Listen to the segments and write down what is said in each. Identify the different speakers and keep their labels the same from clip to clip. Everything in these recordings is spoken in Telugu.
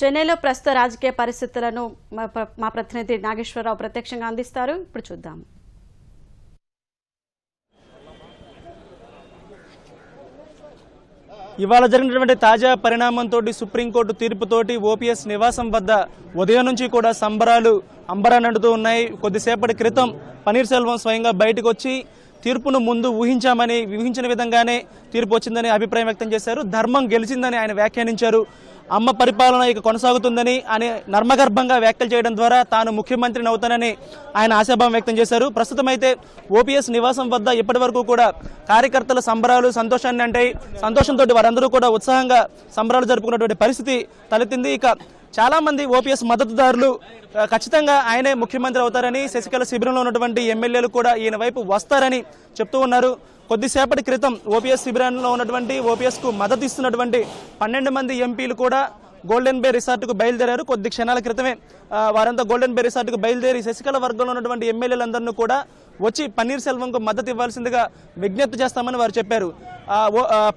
Speaker 1: చెన్నైలో ప్రస్తుత రాజకీయ పరిస్థితులను మా ప్రతినిధి నాగేశ్వరరావు ప్రత్యక్షంగా అందిస్తారు. ఇప్పుడు చూద్దాం.
Speaker 2: ఇవాళ జరిగినటువంటి తాజా పరిణామంతో సుప్రీంకోర్టు తీర్పుతోటి ఓపీఎస్ నివాసం వద్ద ఉదయం నుంచి కూడా సంబరాలు అంబరానండుతూ ఉన్నాయి. కొద్దిసేపటి క్రితం పన్నీర్సెల్వం స్వయంగా బయటకు వచ్చి తీర్పును ముందు ఊహించిన విధంగానే తీర్పు వచ్చిందని అభిప్రాయం వ్యక్తం చేశారు. ధర్మం గెలిచిందని ఆయన వ్యాఖ్యానించారు. అమ్మ పరిపాలన ఇక కొనసాగుతుందని ఆయన నర్మగర్భంగా వ్యాఖ్యలు చేయడం ద్వారా తాను ముఖ్యమంత్రిని అవుతానని ఆయన ఆశాభావం వ్యక్తం చేశారు. ప్రస్తుతం అయితే ఓపీఎస్ నివాసం వద్ద ఇప్పటి వరకు కూడా కార్యకర్తల సంబరాలు సంతోషాన్ని అంటే సంతోషంతో వారందరూ కూడా ఉత్సాహంగా సంబరాలు జరుపుకున్నటువంటి పరిస్థితి తలెత్తింది. ఇక చాలా మంది ఓపీఎస్ మద్దతుదారులు ఖచ్చితంగా ఆయనే ముఖ్యమంత్రి అవుతారని, శశికళ శిబిరంలో ఉన్నటువంటి ఎమ్మెల్యేలు కూడా ఈయన వైపు వస్తారని చెప్తూ ఉన్నారు. కొద్దిసేపటి క్రితం ఓపీఎస్ శిబిరంలో ఉన్నటువంటి ఓపీఎస్కు మద్దతు ఇస్తున్నటువంటి 12 మంది ఎంపీలు కూడా గోల్డెన్ బే రిసార్ట్కు బయలుదేరారు. కొద్ది క్షణాల క్రితమే వారంతా గోల్డెన్ బే రిసార్ట్కు బయలుదేరి శశికళ వర్గంలో ఉన్నటువంటి ఎమ్మెల్యేలందరినీ కూడా వచ్చి పన్నీర్సెల్వంకు మద్దతు ఇవ్వాల్సిందిగా విజ్ఞప్తి చేస్తామని వారు చెప్పారు.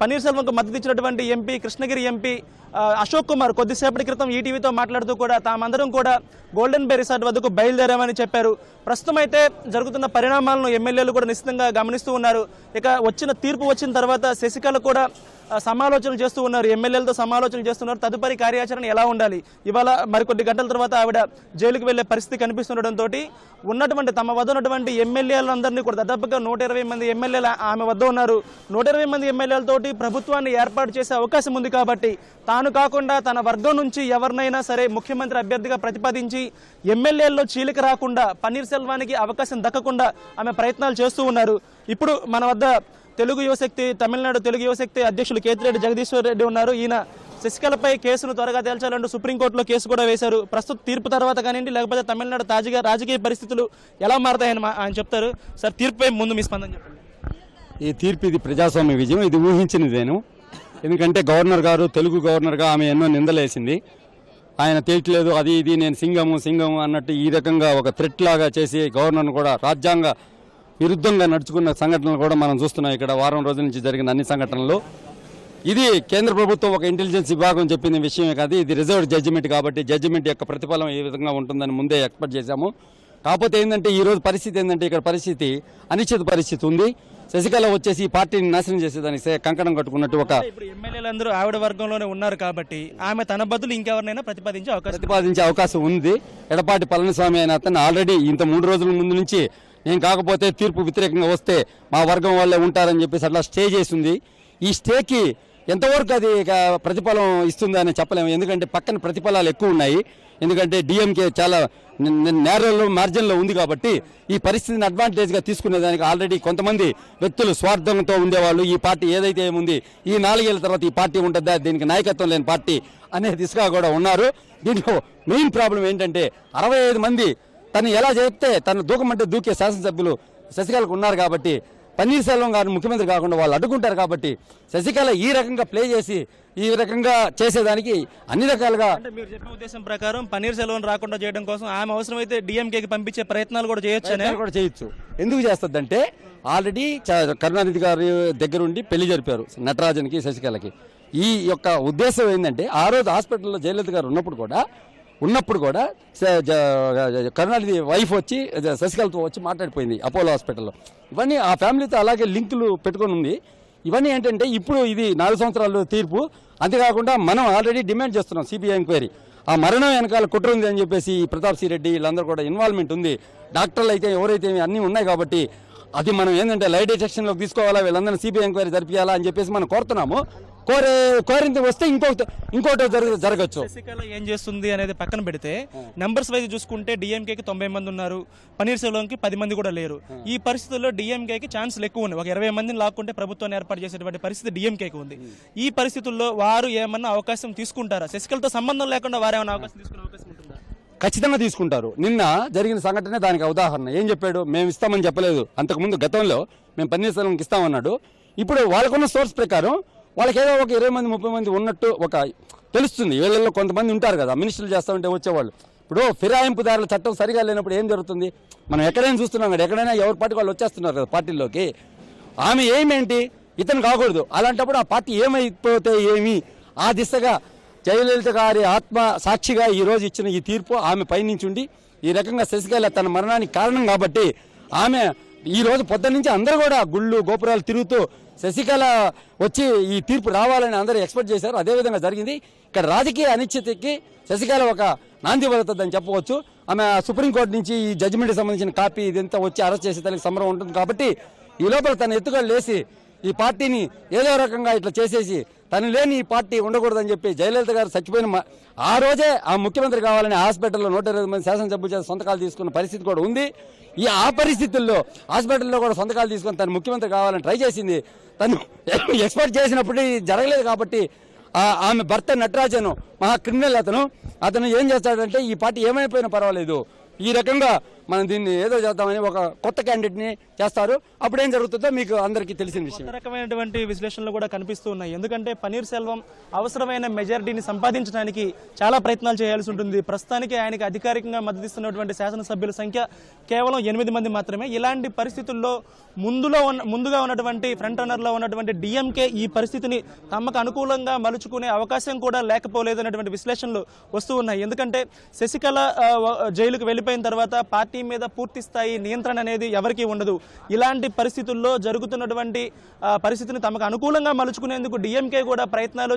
Speaker 2: పన్నీర్సెల్వంకు మద్దతు ఇచ్చినటువంటి ఎంపీ కృష్ణగిరి ఎంపీ అశోక్ కుమార్ కొద్దిసేపటి క్రితం ఈటీవీతో మాట్లాడుతూ కూడా తామందరం కూడా గోల్డెన్ బే రిసార్ట్ వద్దకు బయలుదేరామని చెప్పారు. ప్రస్తుతం అయితే జరుగుతున్న పరిణామాలను ఎమ్మెల్యేలు కూడా నిశ్చితంగా గమనిస్తూ ఉన్నారు. ఇక తీర్పు వచ్చిన తర్వాత శశికళ కూడా సమాలోచనలు చేస్తూ ఉన్నారు. ఎమ్మెల్యేలతో సమాలోచనలు చేస్తున్నారు. తదుపరి కార్యాచరణ ఎలా ఉండాలి, ఇవాళ మరికొద్ది గంటల తర్వాత ఆవిడ జైలుకు వెళ్లే పరిస్థితి కనిపిస్తుండటంతో ఉన్నటువంటి తమ వద్ద ఉన్నటువంటి ఎమ్మెల్యేలందరినీ కూడా దాదాపుగా 120 మంది ఎమ్మెల్యేలు ఆమె వద్ద ఉన్నారు. 120 మంది ఎమ్మెల్యేలతోటి ప్రభుత్వాన్ని ఏర్పాటు చేసే అవకాశం ఉంది. కాబట్టి తాను కాకుండా తన వర్గం నుంచి ఎవరినైనా సరే ముఖ్యమంత్రి అభ్యర్థిగా ప్రతిపాదించి ఎమ్మెల్యేల్లో చీలిక రాకుండా పన్నీర్సెల్వానికి అవకాశం దక్కకుండా ఆమె ప్రయత్నాలు చేస్తూ ఉన్నారు. ఇప్పుడు మన వద్ద తమిళనాడు తెలుగు యువశక్తి అధ్యక్షులు కేతిరెడ్డి జగదీశ్వర్ రెడ్డి ఉన్నారు. ఈయన శశికళపై కేసును త్వరగా తేల్చాలంటూ సుప్రీంకోర్టులో కేసు కూడా వేశారు. ప్రస్తుత తీర్పు తర్వాత కానివ్వండి, లేకపోతే తమిళనాడు తాజాగా రాజకీయ పరిస్థితులు ఎలా మారతాయని ఆయన చెప్తారు. సార్, తీర్పుపై ముందు మీ స్పందన చెప్పండి.
Speaker 3: ఈ తీర్పు ఇది ప్రజాస్వామ్య విజయం, ఇది ఊహించినదేను. ఎందుకంటే గవర్నర్ గారు తెలుగు గవర్నర్గా ఆమె ఎన్నో నిందలేసింది. ఆయన తేల్చలేదు, అది ఇది నేను సింగము అన్నట్టు ఈ రకంగా ఒక థ్రెట్ లాగా చేసి గవర్నర్ను కూడా రాజ్యాంగ విరుద్ధంగా నడుచుకున్న సంఘటనలు కూడా మనం చూస్తున్నాం. ఇక్కడ వారం రోజుల నుంచి జరిగిన అన్ని సంఘటనలు ఇది కేంద్ర ప్రభుత్వం ఒక ఇంటెలిజెన్స్ విభాగం చెప్పిన విషయమే కాదు, ఇది రిజర్వ్డ్ జడ్జిమెంట్. కాబట్టి జడ్జిమెంట్ యొక్క ప్రతిఫలం ఏ విధంగా ఉంటుందని ముందే ఎక్స్పెక్ట్ చేశాము. కాకపోతే ఏంటంటే ఈ రోజు పరిస్థితి ఏంటంటే ఇక్కడ పరిస్థితి అనిశ్చిత పరిస్థితి ఉంది. శశికళ వచ్చేసి ఈ పార్టీని నాశనం చేసేదానికి కంకణం కట్టుకున్నట్టు ఒక
Speaker 2: ఎమ్మెల్యేలందరూ ఆవిడ వర్గంలోనే ఉన్నారు కాబట్టి ఆమె తన బదులు ఇంకెవరినైనా ప్రతిపాదించే
Speaker 3: అవకాశం ఉంది. ఎడపాటి పళనిస్వామి అయిన అతను ఆల్రెడీ ఇంత 3 రోజుల ముందు నుంచి నేను కాకపోతే తీర్పు వ్యతిరేకంగా వస్తే మా వర్గం వాళ్ళే ఉంటారని చెప్పేసి అట్లా స్టే చేసింది. ఈ స్టేకి ఎంతవరకు అది ప్రతిఫలం ఇస్తుందని చెప్పలేము. ఎందుకంటే పక్కన ప్రతిఫలాలు ఎక్కువ ఉన్నాయి. ఎందుకంటే డిఎంకే చాలా నేరలో మార్జిన్లో ఉంది. కాబట్టి ఈ పరిస్థితిని అడ్వాంటేజ్గా తీసుకునేదానికి ఆల్రెడీ కొంతమంది వ్యక్తులు స్వార్థంతో ఉండేవాళ్ళు ఈ పార్టీ ఏదైతే ఏముంది ఈ 4 ఏళ్ల తర్వాత ఈ పార్టీ ఉంటుందా, దీనికి నాయకత్వం లేని పార్టీ అనే దిశగా కూడా ఉన్నారు. దీంట్లో మెయిన్ ప్రాబ్లం ఏంటంటే 65 మంది తను ఎలా చెప్తే తను దూకమంటే దూకే శాసనసభ్యులు శశికళకు ఉన్నారు. కాబట్టి పన్నీర్సెల్వం గారిని ముఖ్యమంత్రి కాకుండా వాళ్ళు అడ్డుకుంటారు. కాబట్టి శశికళ ఈ రకంగా ప్లే చేసి ఈ రకంగా చేసేదానికి అన్ని రకాలుగా
Speaker 2: మీరు చెప్పిన ఉద్దేశం ప్రకారం పన్నీర్సెల్వం రాకుండా చేయడం కోసం ఆమె అవసరమైతే డిఎంకేకి పంపించే ప్రయత్నాలు కూడా చేయొచ్చు.
Speaker 3: ఎందుకు చేస్తుందంటే ఆల్రెడీ కరుణానిధి గారి దగ్గరుండి పెళ్లి జరిపారు నటరాజన్కి శశికళకి. ఈ యొక్క ఉద్దేశం ఏంటంటే ఆ రోజు హాస్పిటల్లో జయలలిత గారు ఉన్నప్పుడు కూడా కరుణానిధి వైఫ్ వచ్చి శశికళతో వచ్చి మాట్లాడిపోయింది అపోలో హాస్పిటల్లో. ఇవన్నీ ఆ ఫ్యామిలీతో అలాగే లింకులు పెట్టుకొని ఉంది. ఇవన్నీ ఏంటంటే ఇప్పుడు ఇది 4 సంవత్సరాలు తీర్పు. అంతేకాకుండా మనం ఆల్రెడీ డిమాండ్ చేస్తున్నాం సిబిఐ ఎంక్వైరీ. ఆ మరణం వెనకాల కుట్ర ఉంది అని చెప్పేసి ప్రతాప్ సి రెడ్డి వీళ్ళందరూ కూడా ఇన్వాల్వ్మెంట్ ఉంది. డాక్టర్లు అయితే ఎవరైతే అన్నీ ఉన్నాయి. కాబట్టి అది మనం ఏంటంటే లైట్ డిటెక్షన్లోకి తీసుకోవాలా, వీళ్ళందరినీ సిబిఐ ఎంక్వైరీ జరిపించాలా అని చెప్పేసి మనం కోరుతున్నాము. కోరింత వస్తే ఇంకోటి జరగచ్చు.
Speaker 2: శశికళ ఏం చేస్తుంది అనేది పక్కన పెడితే నంబర్స్ వైజ్ చూసుకుంటే డిఎంకేకి 90 మంది ఉన్నారు, పన్నీర్సెల్వంకి 10 మంది కూడా లేరు. ఈ పరిస్థితుల్లో డిఎంకేకి ఛాన్సులు ఎక్కువ ఉన్నాయి. ఒక 20 మందిని లాక్కుంటే ప్రభుత్వాన్ని ఏర్పాటు చేసేటువంటి పరిస్థితి డిఎంకేకి ఉంది. ఈ పరిస్థితుల్లో వారు ఏమన్నా అవకాశం తీసుకుంటారా? శశికళతో సంబంధం లేకుండా వారు ఏమైనా అవకాశం తీసుకునే అవకాశం ఉంటుందా?
Speaker 3: ఖచ్చితంగా తీసుకుంటారు. నిన్న జరిగిన సంఘటనే దానికి ఉదాహరణ. ఏం చెప్పాడు? మేము ఇస్తామని చెప్పలేదు. అంతకుముందు గతంలో మేము పన్నీర్సెల్వంకి ఇస్తామన్నాడు. ఇప్పుడు వాళ్ళకున్న సోర్స్ ప్రకారం వాళ్ళకి ఏదో ఒక 20 మంది 30 మంది ఉన్నట్టు ఒక తెలుస్తుంది. వీళ్ళల్లో కొంతమంది ఉంటారు కదా మినిస్టర్లు చేస్తామంటే వచ్చేవాళ్ళు. ఇప్పుడు ఫిరాయింపుదారుల చట్టం సరిగా లేనప్పుడు ఏం జరుగుతుంది? మనం ఎక్కడైనా చూస్తున్నాం కదా, ఎక్కడైనా ఎవరి పార్టీ వాళ్ళు వచ్చేస్తున్నారు కదా పార్టీల్లోకి. ఆమె ఏమేంటి ఇతను కాకూడదు. అలాంటప్పుడు ఆ పార్టీ ఏమైపోతే ఏమి ఆ దిశగా జయలలిత గారి ఆత్మ సాక్షిగా ఈ రోజు ఇచ్చిన ఈ తీర్పు ఆమె పైనుంచి ఉండి ఈ రకంగా శశికళ తన మరణానికి కారణం కాబట్టి ఆమె ఈ రోజు పొద్దున్న నుంచి అందరూ కూడా గుళ్ళు గోపురాలు తిరుగుతూ శశికళ వచ్చి ఈ తీర్పు రావాలని అందరూ ఎక్స్పెక్ట్ చేశారు. అదేవిధంగా జరిగింది. ఇక్కడ రాజకీయ అనిశ్చితికి శశికళ ఒక నాంది పలుకుతుందని చెప్పవచ్చు. ఆమె సుప్రీంకోర్టు నుంచి ఈ జడ్జిమెంట్కి సంబంధించిన కాపీ ఇదంతా వచ్చి అరెస్ట్ చేసే తనకి సంబరం ఉంటుంది కాబట్టి ఈ లోపల తన ఎత్తుగడలు లేసి ఈ పార్టీని ఏదో రకంగా ఇట్లా చేసేసి తను లేని ఈ పార్టీ ఉండకూడదని చెప్పి జయలలిత గారు చచ్చిపోయిన ఆ రోజే ఆ ముఖ్యమంత్రి కావాలని హాస్పిటల్లో 120 మంది శాసనసభ్యుల చేత సొంతకాలు తీసుకున్న పరిస్థితి కూడా ఉంది. ఆ పరిస్థితుల్లో హాస్పిటల్లో కూడా సొంతకాలు తీసుకొని తను ముఖ్యమంత్రి కావాలని ట్రై చేసింది. తను ఎక్స్పెక్ట్ చేసినప్పుడు జరగలేదు కాబట్టి ఆమె భర్త నటరాజన్ మహా క్రిమినల్ అతను ఏం చేస్తాడంటే ఈ పార్టీ ఏమైపోయినా పర్వాలేదు, ఈ రకంగా మనం దీన్ని ఏదో చేద్దామని ఒక కొత్త క్యాండిడేట్ ని చేస్తారు. అప్పుడు ఏం జరుగుతుందో మీకు అందరికీ తెలిసిన విషయం.
Speaker 2: రకమైనటువంటి విశ్లేషణలు కూడా కనిపిస్తూ ఉన్నాయి. ఎందుకంటే పన్నీర్ సెల్వం అవసరమైన మెజారిటీని సంపాదించడానికి చాలా ప్రయత్నాలు చేయాల్సి ఉంటుంది. ప్రస్తుతానికి ఆయనకి అధికారికంగా మద్దతిస్తున్నటువంటి శాసనసభ్యుల సంఖ్య కేవలం 8 మంది మాత్రమే. ఇలాంటి పరిస్థితుల్లో ముందుగా ఉన్నటువంటి ఫ్రంట్ రన్నర్ లో ఉన్నటువంటి డిఎంకే ఈ పరిస్థితిని తమకు అనుకూలంగా మలుచుకునే అవకాశం కూడా లేకపోలేదు అనేటువంటి విశ్లేషణలు వస్తూ ఉన్నాయి. ఎందుకంటే శశికళ జైలుకు వెళ్లిపోయిన తర్వాత పార్టీ మీద పూర్తి స్థాయి నియంత్రణ అనేది ఎవరికీ ఉండదు. ఇలాంటి పరిస్థితుల్లో జరుగుతున్నటువంటి పరిస్థితిని తమకు అనుకూలంగా మలుచుకునేందుకు డిఎంకే కూడా ప్రయత్నాలు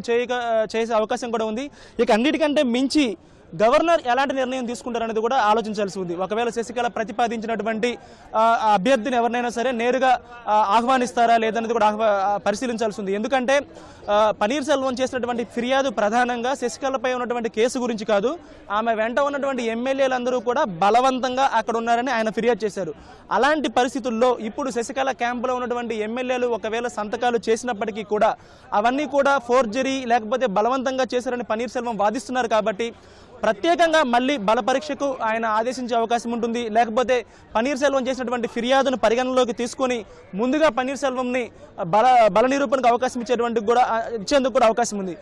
Speaker 2: చేసే అవకాశం కూడా ఉంది. ఇక అన్నిటికంటే మించి గవర్నర్ ఎలాంటి నిర్ణయం తీసుకుంటారనేది కూడా ఆలోచించాల్సి ఉంది. ఒకవేళ శశికళ ప్రతిపాదించినటువంటి అభ్యర్థిని ఎవరినైనా సరే నేరుగా ఆహ్వానిస్తారా లేదనేది కూడా పరిశీలించాల్సి ఉంది. ఎందుకంటే పన్నీర్ సెల్వం చేసినటువంటి ఫిర్యాదు ప్రధానంగా శశికళపై ఉన్నటువంటి కేసు గురించి కాదు, ఆమె వెంట ఉన్నటువంటి ఎమ్మెల్యేలందరూ కూడా బలవంతంగా అక్కడ ఉన్నారని ఆయన ఫిర్యాదు చేశారు. అలాంటి పరిస్థితుల్లో ఇప్పుడు శశికళ క్యాంపులో ఉన్నటువంటి ఎమ్మెల్యేలు ఒకవేళ సంతకాలు చేసినప్పటికీ కూడా అవన్నీ కూడా ఫోర్జరీ లేకపోతే బలవంతంగా చేశారని పన్నీర్ సెల్వం వాదిస్తున్నారు. కాబట్టి ప్రత్యేకంగా మళ్ళీ బల పరీక్షకు ఆయన ఆదేశించే అవకాశం ఉంటుంది. లేకపోతే పన్నీర్ సెల్వం చేసినటువంటి ఫిర్యాదును పరిగణనలోకి తీసుకొని ముందుగా పన్నీర్ సెల్వంని బల నిరూపణకు అవకాశం ఇచ్చేందుకు కూడా అవకాశం ఉంది.